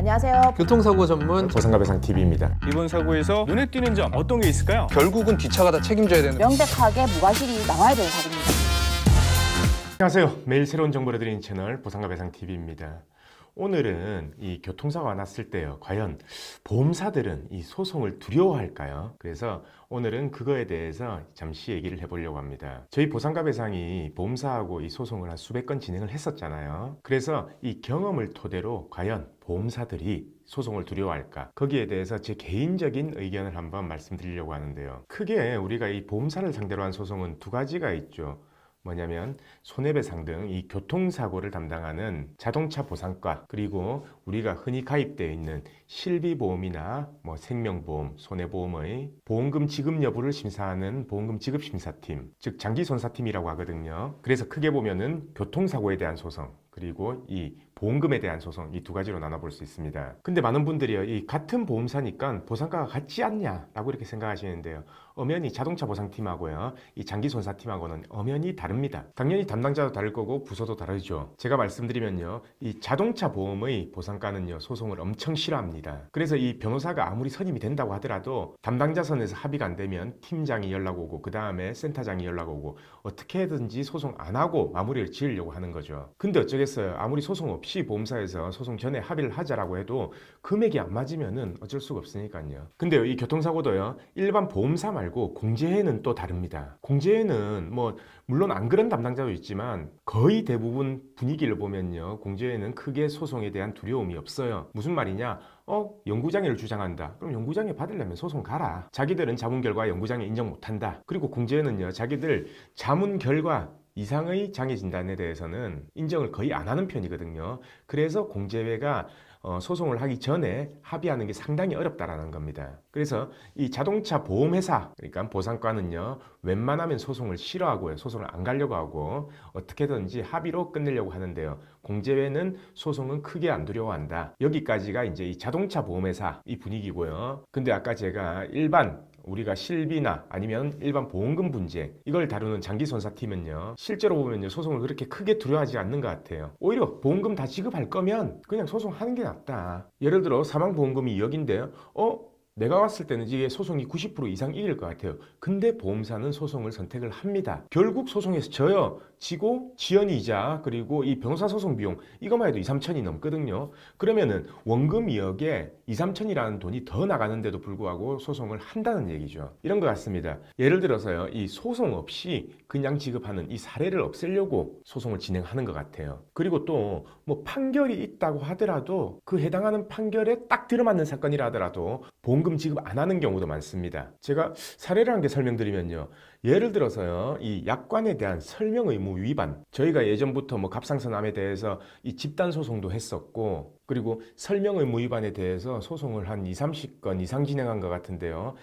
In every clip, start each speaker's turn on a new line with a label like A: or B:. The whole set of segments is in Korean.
A: 안녕하세요.
B: 교통사고 전문
C: 보상가배상TV입니다.
D: 이번 사고에서 눈에 띄는 점 어떤 게 있을까요?
E: 결국은 뒷차가 다 책임져야 되는.
A: 명백하게 무과실이 나와야 되는 사고입니다.
C: 안녕하세요. 매일 새로운 정보를 드리는 채널 보상가배상TV입니다. 오늘은 이 교통사고가 났을 때요, 과연 보험사들은 이 소송을 두려워할까요? 그래서 오늘은 그거에 대해서 잠시 얘기를 해보려고 합니다. 저희 보상가배상이 보험사하고 이 소송을 한 수백 건 진행을 했었잖아요. 그래서 이 경험을 토대로 과연 보험사들이 소송을 두려워할까? 거기에 대해서 제 개인적인 의견을 한번 말씀드리려고 하는데요. 크게 우리가 이 보험사를 상대로 한 소송은 두 가지가 있죠. 뭐냐면 손해배상 등 이 교통사고를 담당하는 자동차 보상과, 그리고 우리가 흔히 가입되어 있는 실비보험이나 생명보험, 손해보험의 보험금 지급 여부를 심사하는 보험금 지급심사팀, 즉 장기손사팀이라고 하거든요. 그래서 크게 보면은 교통사고에 대한 소송, 그리고 이 보험금에 대한 소송, 이 두 가지로 나눠볼 수 있습니다. 근데 많은 분들이요, 이 같은 보험사니까 보상가가 같지 않냐라고 이렇게 생각하시는데요. 엄연히 자동차 보상팀하고요, 이 장기손사팀하고는 엄연히 다릅니다. 당연히 담당자도 다를 거고 부서도 다르죠. 제가 말씀드리면요, 이 자동차 보험의 보상가는요, 소송을 엄청 싫어합니다. 그래서 이 변호사가 아무리 선임이 된다고 하더라도 담당자 선에서 합의가 안 되면 팀장이 연락 오고, 그 다음에 센터장이 연락 오고, 어떻게든지 소송 안 하고 마무리를 지으려고 하는 거죠. 근데 어쩌겠어요. 아무리 소송 없이 보험사에서 소송 전에 합의를 하자라고 해도 금액이 안 맞으면은 어쩔 수가 없으니까요. 근데요, 이 교통사고도요, 일반 보험사 말고 공제회는 또 다릅니다. 공제회는 물론 안 그런 담당자도 있지만 거의 대부분 분위기를 보면요, 공제회는 크게 소송에 대한 두려움이 없어요. 무슨 말이냐? 연구장애를 주장한다. 그럼 연구장애 받으려면 소송 가라. 자기들은 자문 결과 연구장애 인정 못한다. 그리고 공제회는요, 자기들 자문 결과 이상의 장애 진단에 대해서는 인정을 거의 안 하는 편이거든요. 그래서 공제회가 소송을 하기 전에 합의하는 게 상당히 어렵다라는 겁니다. 그래서 이 자동차 보험회사, 그러니까 보상과는요, 웬만하면 소송을 싫어하고요, 소송을 안 가려고 하고 어떻게든지 합의로 끝내려고 하는데요, 공제회는 소송은 크게 안 두려워한다. 여기까지가 이제 이 자동차 보험회사 이 분위기고요. 근데 아까 제가 우리가 실비나 아니면 일반 보험금 분쟁, 이걸 다루는 장기손사팀은요, 실제로 보면요, 소송을 그렇게 크게 두려워하지 않는 것 같아요. 오히려 보험금 다 지급할 거면 그냥 소송하는 게 낫다. 예를 들어 사망보험금이 2억인데요, 내가 왔을 때는 이게 소송이 90% 이상 이길 것 같아요. 근데 보험사는 소송을 선택을 합니다. 결국 소송에서 져요. 지고 지연이자 그리고 이 변호사 소송 비용, 이것만 해도 2, 3천이 넘거든요. 그러면은 원금 2억에 2, 3천이라는 돈이 더 나가는데도 불구하고 소송을 한다는 얘기죠. 이런 것 같습니다. 예를 들어서요, 이 소송 없이 그냥 지급하는 이 사례를 없애려고 소송을 진행하는 것 같아요. 그리고 또 판결이 있다고 하더라도 그 해당하는 판결에 딱 들어맞는 사건이라 하더라도 보험금 지급 안 하는 경우도 많습니다. 제가 사례를 한 개 설명드리면요, 예를 들어서요, 이 약관에 대한 설명 의무 위반, 저희가 예전부터 갑상선암에 대해서 이 집단 소송도 했었고, 그리고 설명 의무 위반에 대해서 소송을 한 20, 30건 이상 진행한 것 같은데요,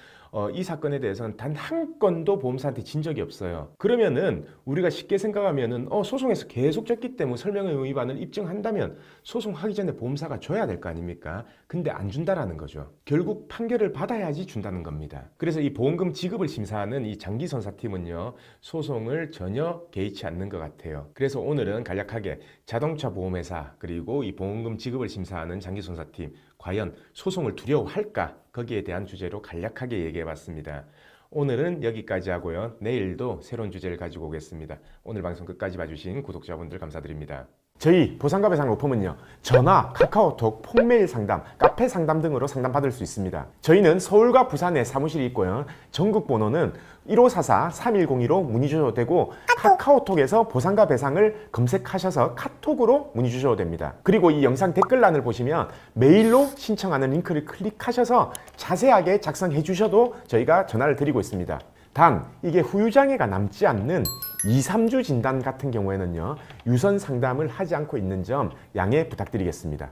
C: 이 사건에 대해서는 단 한 건도 보험사한테 진 적이 없어요. 그러면은 우리가 쉽게 생각하면은 소송에서 계속 졌기 때문에 설명 의무 위반을 입증한다면 소송하기 전에 보험사가 줘야 될 거 아닙니까? 근데 안 준다라는 거죠. 결국 판결을 받아야지 준다는 겁니다. 그래서 이 보험금 지급을 심사하는 이 장기손사팀은요, 소송을 전혀 개의치 않는 것 같아요. 그래서 오늘은 간략하게 자동차 보험회사, 그리고 이 보험금 지급을 심사하는 장기손사팀, 과연 소송을 두려워할까? 거기에 대한 주제로 간략하게 얘기해봤습니다. 오늘은 여기까지 하고요, 내일도 새로운 주제를 가지고 오겠습니다. 오늘 방송 끝까지 봐주신 구독자분들 감사드립니다. 저희 보상가배상 로펌은요, 전화, 카카오톡, 폰메일 상담, 카페 상담 등으로 상담받을 수 있습니다. 저희는 서울과 부산에 사무실이 있고요, 전국 번호는 1544-3102로 문의 주셔도 되고, 카카오톡에서 보상가배상을 검색하셔서 카톡으로 문의 주셔도 됩니다. 그리고 이 영상 댓글란을 보시면 메일로 신청하는 링크를 클릭하셔서 자세하게 작성해 주셔도 저희가 전화를 드리고 있습니다. 단 이게 후유장애가 남지 않는 2, 3주 진단 같은 경우에는요, 유선 상담을 하지 않고 있는 점 양해 부탁드리겠습니다.